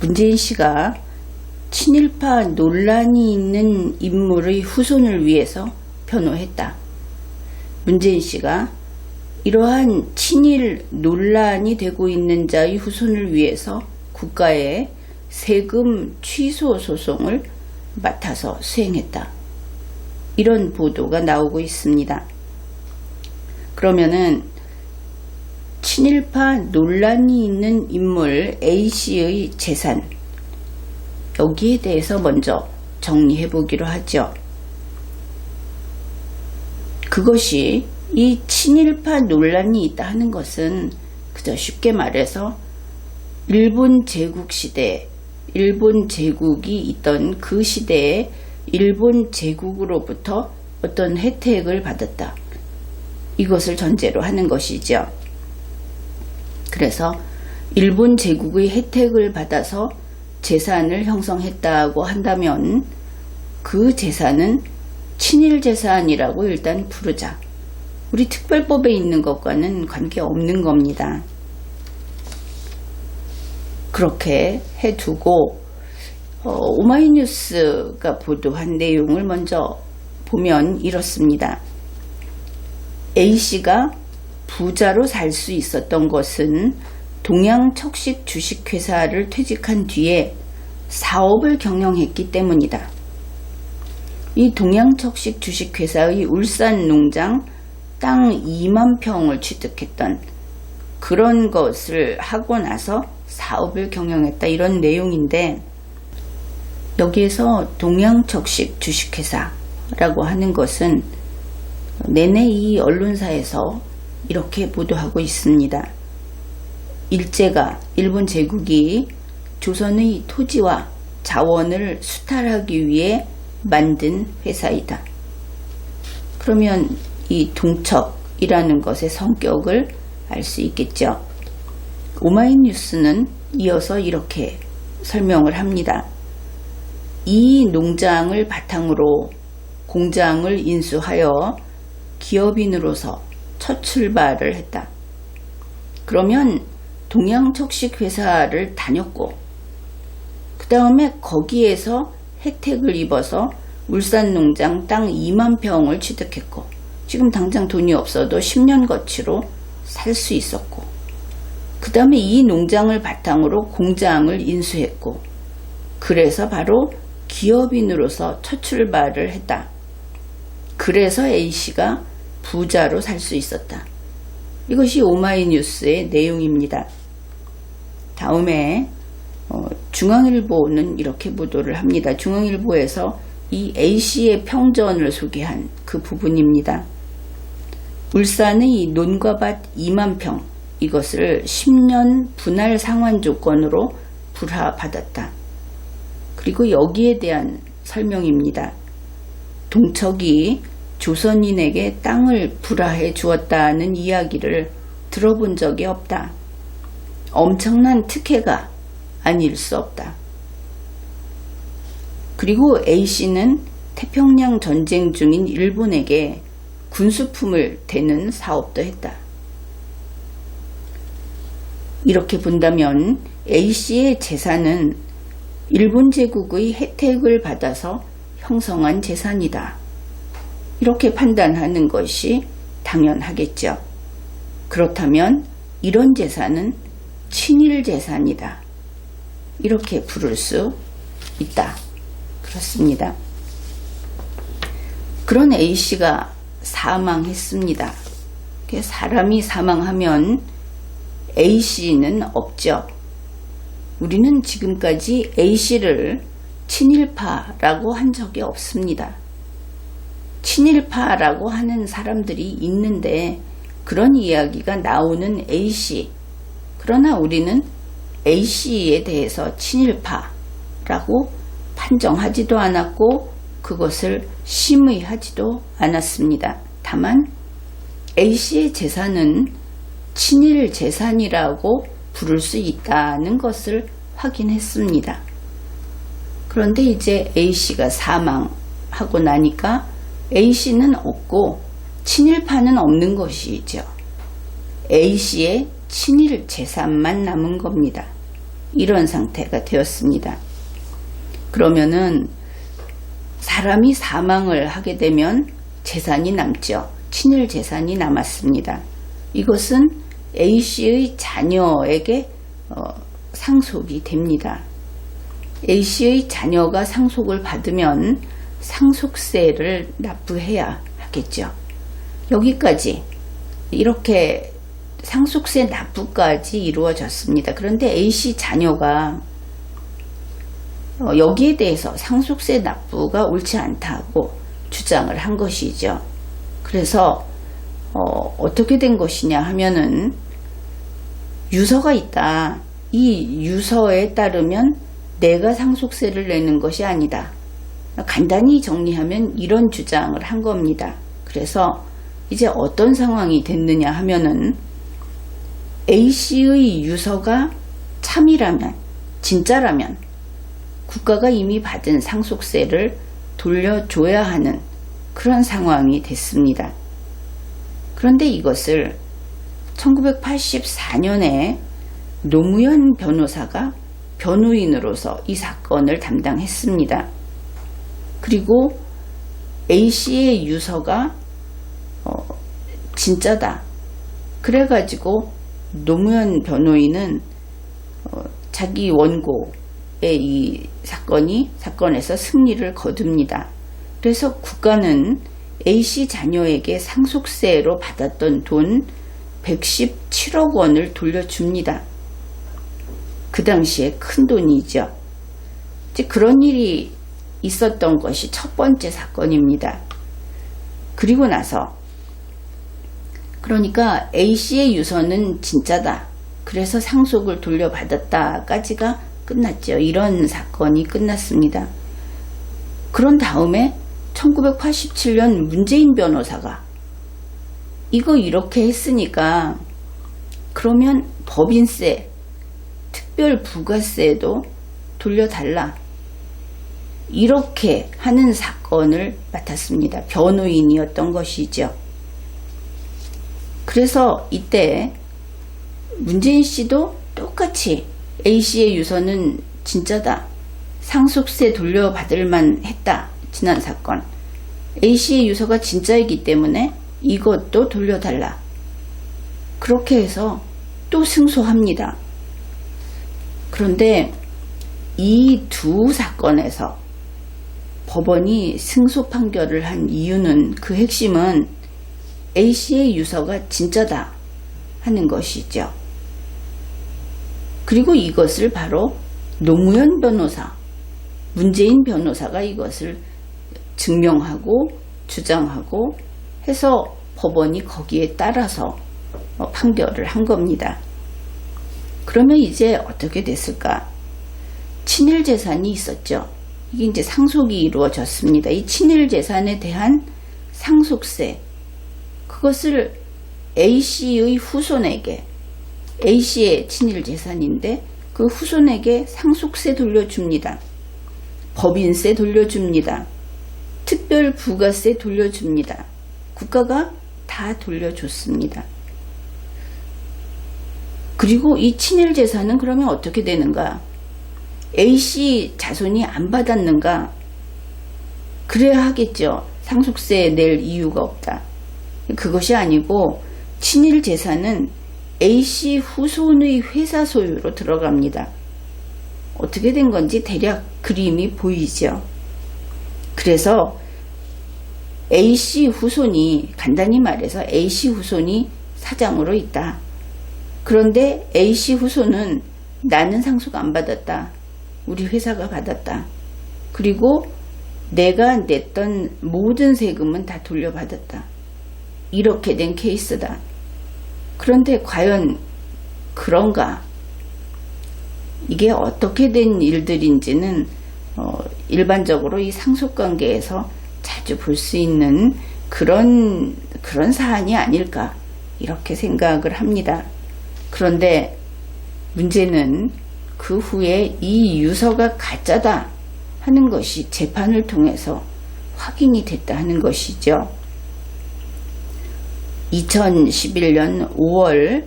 문재인 씨가 친일파 논란이 있는 인물의 후손을 위해서 변호했다. 문재인 씨가 이러한 친일 논란이 되고 있는 자의 후손을 위해서 국가에 세금 취소 소송을 맡아서 수행했다. 이런 보도가 나오고 있습니다. 그러면은 친일파 논란이 있는 인물 A씨의 재산, 여기에 대해서 먼저 정리해 보기로 하죠. 그것이 이 친일파 논란이 있다 하는 것은 그저 쉽게 말해서 일본 제국 시대, 일본 제국이 있던 그 시대에 일본 제국으로부터 어떤 혜택을 받았다. 이것을 전제로 하는 것이죠. 그래서 일본 제국의 혜택을 받아서 재산을 형성했다고 한다면 그 재산은 친일 재산이라고 일단 부르자. 우리 특별법에 있는 것과는 관계없는 겁니다. 그렇게 해두고 오마이뉴스가 보도한 내용을 먼저 보면 이렇습니다. A씨가 부자로 살 수 있었던 것은 동양척식 주식회사를 퇴직한 뒤에 사업을 경영했기 때문이다. 이 동양척식 주식회사의 울산 농장 땅 2만 평을 취득했던 그런 것을 하고 나서 사업을 경영했다, 이런 내용인데, 여기에서 동양척식 주식회사라고 하는 것은 내내 이 언론사에서 이렇게 보도하고 있습니다. 일제가, 일본 제국이 조선의 토지와 자원을 수탈하기 위해 만든 회사이다. 그러면 이 동척이라는 것의 성격을 알 수 있겠죠. 오마이뉴스는 이어서 이렇게 설명을 합니다. 이 농장을 바탕으로 공장을 인수하여 기업인으로서 첫 출발을 했다. 그러면 동양척식 회사를 다녔고, 그 다음에 거기에서 혜택을 입어서 울산 농장 땅 2만 평을 취득했고, 지금 당장 돈이 없어도 10년 거치로 살 수 있었고, 그 다음에 이 농장을 바탕으로 공장을 인수했고, 그래서 바로 기업인으로서 첫 출발을 했다. 그래서 A씨가 부자로 살 수 있었다. 이것이 오마이뉴스의 내용입니다. 다음에 중앙일보는 이렇게 보도를 합니다. 중앙일보에서 이 A씨의 평전을 소개한 그 부분입니다. 울산의 논과밭 2만 평, 이것을 10년 분할 상환 조건으로 불화받았다. 그리고 여기에 대한 설명입니다. 동척이 조선인에게 땅을 불화해 주었다는 이야기를 들어본 적이 없다. 엄청난 특혜가 아닐 수 없다. 그리고 A씨는 태평양 전쟁 중인 일본에게 군수품을 대는 사업도 했다. 이렇게 본다면 A씨의 재산은 일본 제국의 혜택을 받아서 형성한 재산이다. 이렇게 판단하는 것이 당연하겠죠. 그렇다면 이런 재산은 친일 재산이다. 이렇게 부를 수 있다. 그렇습니다. 그런 A씨가 사망했습니다. 사람이 사망하면 A씨는 없죠. 우리는 지금까지 A씨를 친일파라고 한 적이 없습니다. 친일파라고 하는 사람들이 있는데 그런 이야기가 나오는 A씨, 그러나 우리는 A씨에 대해서 친일파라고 판정하지도 않았고 그것을 심의하지도 않았습니다. 다만 A씨의 재산은 친일 재산이라고 부를 수 있다는 것을 확인했습니다. 그런데 이제 A씨가 사망하고 나니까 A씨는 없고 친일파는 없는 것이죠. A씨의 친일 재산만 남은 겁니다. 이런 상태가 되었습니다. 그러면은 사람이 사망을 하게 되면 재산이 남죠. 친일 재산이 남았습니다. 이것은 A씨의 자녀에게 상속이 됩니다. A씨의 자녀가 상속을 받으면 상속세를 납부해야 하겠죠. 여기까지 이렇게 상속세 납부까지 이루어졌습니다. 그런데 A씨 자녀가 여기에 대해서 상속세 납부가 옳지 않다고 주장을 한 것이죠. 그래서 어떻게 된 것이냐 하면은 유서가 있다. 이 유서에 따르면 내가 상속세를 내는 것이 아니다. 간단히 정리하면 이런 주장을 한 겁니다. 그래서 이제 어떤 상황이 됐느냐 하면은 A씨의 유서가 참이라면, 진짜라면 국가가 이미 받은 상속세를 돌려줘야 하는 그런 상황이 됐습니다. 그런데 이것을 1984년에 노무현 변호사가 변호인으로서 이 사건을 담당했습니다. 그리고 A씨의 유서가 진짜다. 그래가지고 노무현 변호인은 자기 원고의 이 사건에서 승리를 거둡니다. 그래서 국가는 A씨 자녀에게 상속세로 받았던 돈 117억 원을 돌려줍니다. 그 당시에 큰 돈이죠. 이제 그런 일이 있었던 것이 첫 번째 사건입니다. 그리고 나서 그러니까 A씨의 유서는 진짜다. 그래서 상속을 돌려받았다까지가 끝났죠. 이런 사건이 끝났습니다. 그런 다음에 1987년 문재인 변호사가 이거 이렇게 했으니까 그러면 법인세, 특별 부가세도 돌려달라. 이렇게 하는 사건을 맡았습니다. 변호인이었던 것이죠. 그래서 이때 문재인 씨도 똑같이 A씨의 유서는 진짜다. 상속세 돌려받을 만했다. 지난 사건. A씨의 유서가 진짜이기 때문에 이것도 돌려달라. 그렇게 해서 또 승소합니다. 그런데 이 두 사건에서 법원이 승소 판결을 한 이유는 그 핵심은 A씨의 유서가 진짜다 하는 것이죠. 그리고 이것을 바로 노무현 변호사, 문재인 변호사가 이것을 증명하고 주장하고 해서 법원이 거기에 따라서 판결을 한 겁니다. 그러면 이제 어떻게 됐을까? 친일 재산이 있었죠. 이게 이제 상속이 이루어졌습니다. 이 친일 재산에 대한 상속세, 그것을 A씨의 후손에게, A씨의 친일 재산인데 그 후손에게 상속세 돌려줍니다. 법인세 돌려줍니다. 특별 부가세 돌려줍니다. 국가가 다 돌려줬습니다. 그리고 이 친일 재산은 그러면 어떻게 되는가? A씨 자손이 안 받았는가? 그래야 하겠죠. 상속세 낼 이유가 없다. 그것이 아니고 친일 재산은 A씨 후손의 회사 소유로 들어갑니다. 어떻게 된 건지 대략 그림이 보이죠. 그래서 A씨 후손이, 간단히 말해서 A씨 후손이 사장으로 있다. 그런데 A씨 후손은 나는 상속 안 받았다. 우리 회사가 받았다. 그리고 내가 냈던 모든 세금은 다 돌려받았다. 이렇게 된 케이스다. 그런데 과연 그런가? 이게 어떻게 된 일들인지는 일반적으로 이 상속관계에서 자주 볼 수 있는 그런 사안이 아닐까 이렇게 생각을 합니다. 그런데 문제는 그 후에 이 유서가 가짜다 하는 것이 재판을 통해서 확인이 됐다 하는 것이죠. 2011년 5월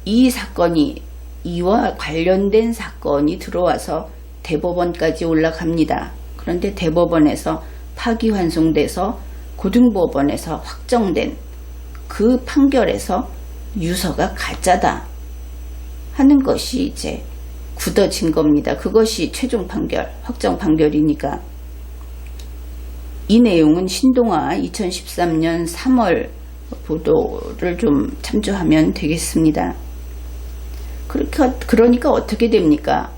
이 사건이 이와 관련된 사건이 들어와서 대법원까지 올라갑니다. 그런데 대법원에서 파기환송돼서 고등법원에서 확정된 그 판결에서 유서가 가짜다 하는 것이 이제 굳어진 겁니다. 그것이 최종 판결, 확정 판결이니까. 이 내용은 신동아 2013년 3월 보도를 좀 참조하면 되겠습니다. 그러니까 어떻게 됩니까?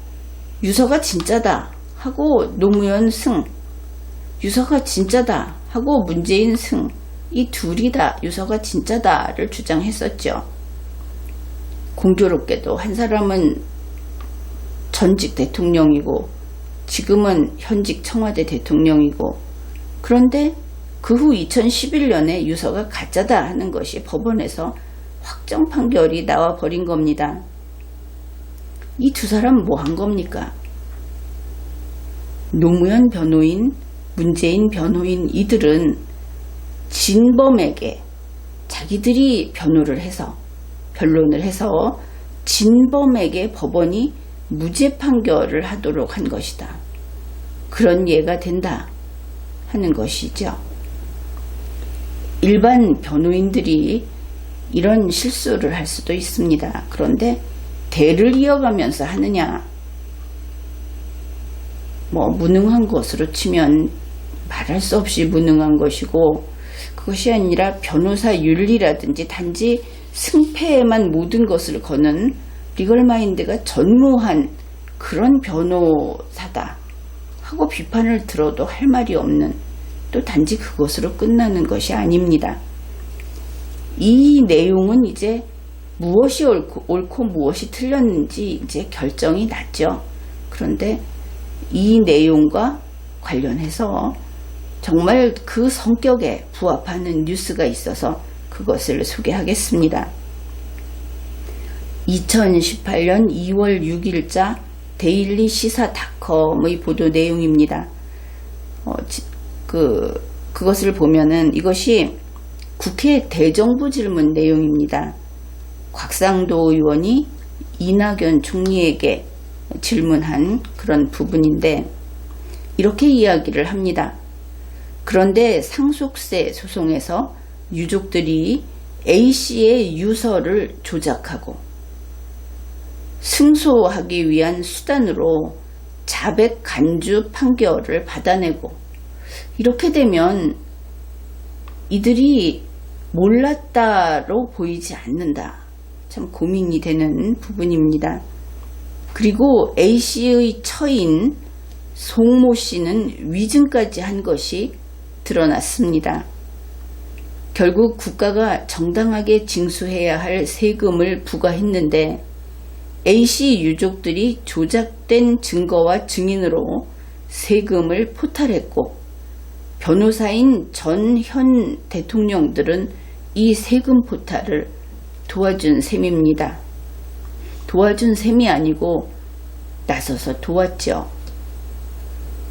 유서가 진짜다 하고 노무현 승, 유서가 진짜다 하고 문재인 승, 이 둘이 다 유서가 진짜다를 주장했었죠. 공교롭게도 한 사람은 전직 대통령이고 지금은 현직 청와대 대통령이고, 그런데 그 후 2011년에 유서가 가짜다 하는 것이 법원에서 확정 판결이 나와 버린 겁니다. 이 두 사람 뭐 한 겁니까? 노무현 변호인, 문재인 변호인, 이들은 진범에게 자기들이 변론을 해서 진범에게 법원이 무죄 판결을 하도록 한 것이다. 그런 예가 된다 하는 것이죠. 일반 변호인들이 이런 실수를 할 수도 있습니다. 그런데 대를 이어가면서 하느냐, 무능한 것으로 치면 말할 수 없이 무능한 것이고, 그것이 아니라 변호사 윤리라든지 단지 승패에만 모든 것을 거는 리걸마인드가 전무한 그런 변호사다 하고 비판을 들어도 할 말이 없는, 또 단지 그것으로 끝나는 것이 아닙니다. 이 내용은 이제 무엇이 옳고 무엇이 틀렸는지 이제 결정이 났죠. 그런데 이 내용과 관련해서 정말 그 성격에 부합하는 뉴스가 있어서 그것을 소개하겠습니다. 2018년 2월 6일자 데일리 시사닷컴의 보도 내용입니다. 그것을 보면은 이것이 국회 대정부 질문 내용입니다. 곽상도 의원이 이낙연 총리에게 질문한 그런 부분인데, 이렇게 이야기를 합니다. 그런데 상속세 소송에서 유족들이 A씨의 유서를 조작하고 승소하기 위한 수단으로 자백 간주 판결을 받아내고, 이렇게 되면 이들이 몰랐다로 보이지 않는다. 참 고민이 되는 부분입니다. 그리고 A씨의 처인 송모 씨는 위증까지 한 것이 드러났습니다. 결국 국가가 정당하게 징수해야 할 세금을 부과했는데 A씨 유족들이 조작된 증거와 증인으로 세금을 포탈했고, 변호사인 전 현 대통령들은 이 세금 포탈을 도와준 셈입니다. 도와준 셈이 아니고 나서서 도왔죠.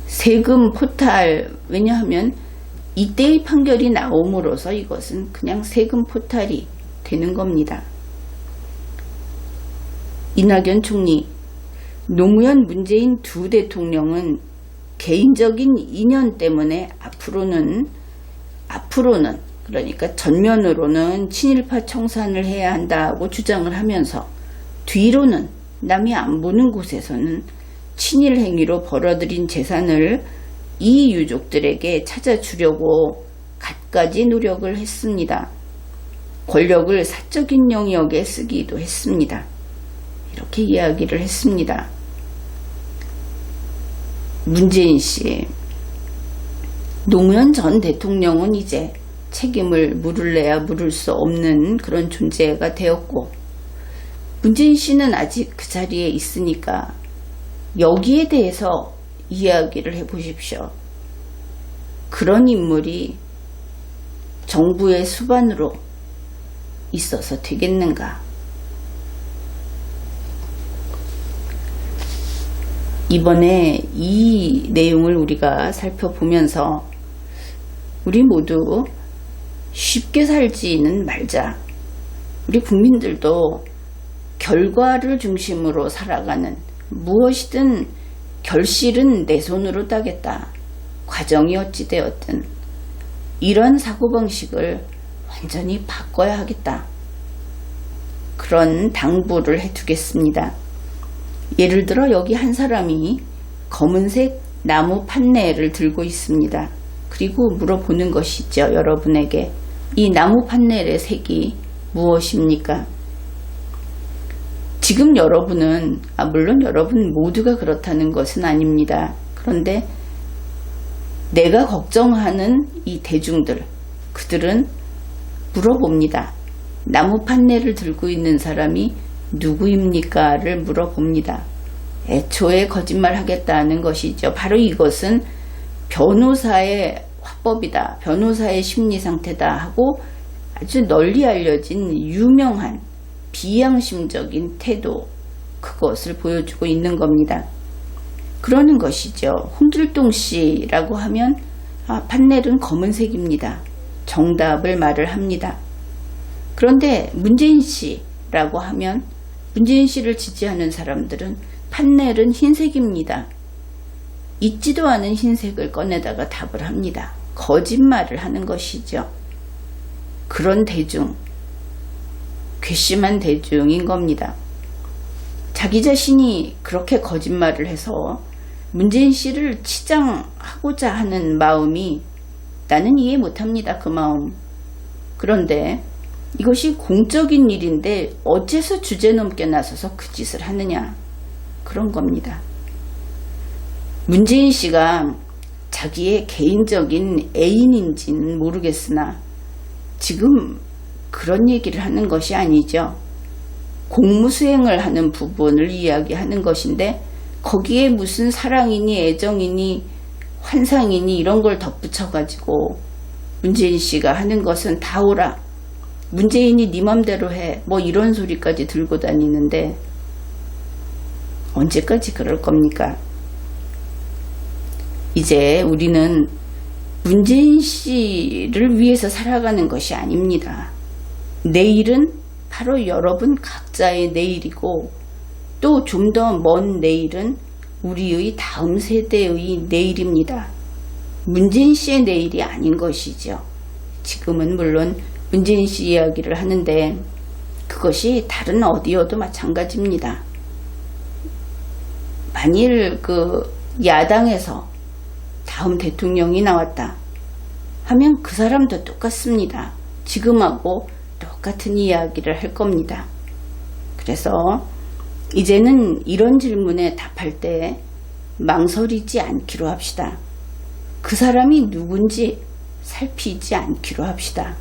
세금 포탈, 왜냐하면 이때의 판결이 나옴으로써 이것은 그냥 세금 포탈이 되는 겁니다. 이낙연 총리, 노무현, 문재인 두 대통령은 개인적인 인연 때문에 앞으로는 그러니까 전면으로는 친일파 청산을 해야 한다고 주장을 하면서 뒤로는 남이 안 보는 곳에서는 친일 행위로 벌어들인 재산을 이 유족들에게 찾아주려고 갖가지 노력을 했습니다. 권력을 사적인 영역에 쓰기도 했습니다. 이렇게 이야기를 했습니다. 문재인 씨, 노무현 전 대통령은 이제 책임을 물을래야 물을 수 없는 그런 존재가 되었고, 문재인 씨는 아직 그 자리에 있으니까 여기에 대해서 이야기를 해보십시오. 그런 인물이 정부의 수반으로 있어서 되겠는가? 이번에 이 내용을 우리가 살펴보면서 우리 모두 쉽게 살지는 말자. 우리 국민들도 결과를 중심으로 살아가는, 무엇이든 결실은 내 손으로 따겠다, 과정이 어찌 되었든 이런 사고방식을 완전히 바꿔야 하겠다, 그런 당부를 해두겠습니다. 예를 들어 여기 한 사람이 검은색 나무 판넬을 들고 있습니다. 그리고 물어보는 것이죠. 여러분에게 이 나무 판넬의 색이 무엇입니까? 지금 여러분은, 물론 여러분 모두가 그렇다는 것은 아닙니다. 그런데 내가 걱정하는 이 대중들, 그들은 물어봅니다. 나무 판넬을 들고 있는 사람이 누구입니까? 를 물어봅니다. 애초에 거짓말 하겠다는 것이죠. 바로 이것은 변호사의 화법이다, 변호사의 심리 상태다 하고 아주 널리 알려진 유명한 비양심적인 태도, 그것을 보여주고 있는 겁니다. 그러는 것이죠. 홍길동 씨라고 하면 판넬은 검은색입니다, 정답을 말을 합니다. 그런데 문재인 씨라고 하면 문재인 씨를 지지하는 사람들은 판넬은 흰색입니다, 있지도 않은 흰색을 꺼내다가 답을 합니다. 거짓말을 하는 것이죠. 그런 대중, 괘씸한 대중인 겁니다. 자기 자신이 그렇게 거짓말을 해서 문재인 씨를 치장하고자 하는 마음이 나는 이해 못합니다. 그 마음. 그런데 이것이 공적인 일인데 어째서 주제넘게 나서서 그 짓을 하느냐, 그런 겁니다. 문재인 씨가 자기의 개인적인 애인인지는 모르겠으나 지금 그런 얘기를 하는 것이 아니죠. 공무수행을 하는 부분을 이야기하는 것인데 거기에 무슨 사랑이니 애정이니 환상이니 이런 걸 덧붙여가지고 문재인 씨가 하는 것은 다 오라, 문재인이 네 맘대로 해, 뭐 이런 소리까지 들고 다니는데 언제까지 그럴 겁니까? 이제 우리는 문재인 씨를 위해서 살아가는 것이 아닙니다. 내일은 바로 여러분 각자의 내일이고 또 좀 더 먼 내일은 우리의 다음 세대의 내일입니다. 문재인 씨의 내일이 아닌 것이죠. 지금은 물론 문재인 씨 이야기를 하는데 그것이 다른 어디여도 마찬가지입니다. 만일 그 야당에서 다음 대통령이 나왔다 하면 그 사람도 똑같습니다. 지금하고 똑같은 이야기를 할 겁니다. 그래서 이제는 이런 질문에 답할 때 망설이지 않기로 합시다. 그 사람이 누군지 살피지 않기로 합시다.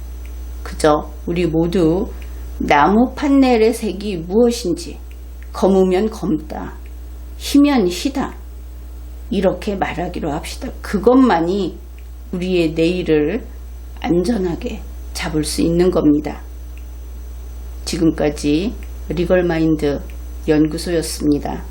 그저 우리 모두 나무 판넬의 색이 무엇인지, 검으면 검다, 희면 희다, 이렇게 말하기로 합시다. 그것만이 우리의 내일을 안전하게 잡을 수 있는 겁니다. 지금까지 리걸마인드 연구소였습니다.